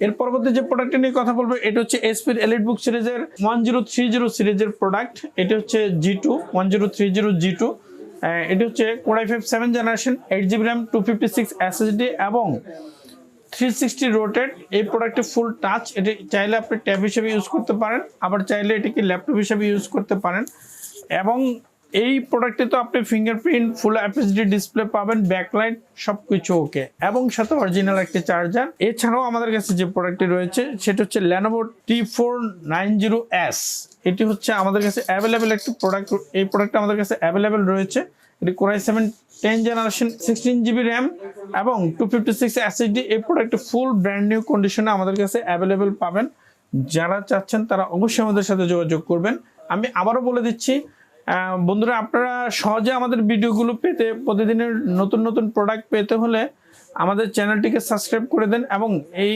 এর পরবর্তী যে প্রোডাক্টটি নিয়ে কথা বলবো এটা হচ্ছে এসপির এলিট বুক সিরিজের 1030 সিরিজের প্রোডাক্ট। এটা হচ্ছে G2 1030 G2। এটি হচ্ছে Core i5 7th generation, 8GB RAM, 256 SSD এবং 360 রোটেট। এই প্রোডাক্টে ফুল টাচ। এটি চাইলে আপনি ট্যাব হিসেবে ইউজ করতে পারেন, আবার চাইলে এটিকে ল্যাপটপ হিসেবে ইউজ করতে পারেন। এবং এই প্রোডাক্টে তো আপনি ফিঙ্গারপ্রিন্ট, ফুল FHD ডিসপ্লে পাবেন, ব্যাকলাইট সবকিছু ওকে, এবং সাথে অরিজিনাল একটি চার্জার। এছাড়াও আমাদের কাছে যে প্রোডাক্টটি রয়েছে সেটা হচ্ছে Lenovo T490S। এটি হচ্ছে আমাদের কাছে অ্যাভেলেবেল একটি প্রোডাক্ট। এই প্রোডাক্টটা আমাদের কাছে অ্যাভেলেবেল রয়েছে। এটি Core i7 10th generation, 16GB RAM এবং 256 SSD। এই প্রোডাক্টটি ফুল ব্র্যান্ড নিউ কন্ডিশনে আমাদের কাছে অ্যাভেলেবেল পাবেন। যারা চাচ্ছেন তারা অবশ্যই আমাদের সাথে যোগাযোগ করবেন। আমি আবারও বলে দিচ্ছি বন্ধুরা, আপনারা সহজে আমাদের ভিডিওগুলো পেতে, প্রতিদিনের নতুন নতুন প্রোডাক্ট পেতে হলে আমাদের চ্যানেলটিকে সাবস্ক্রাইব করে দেন এবং এই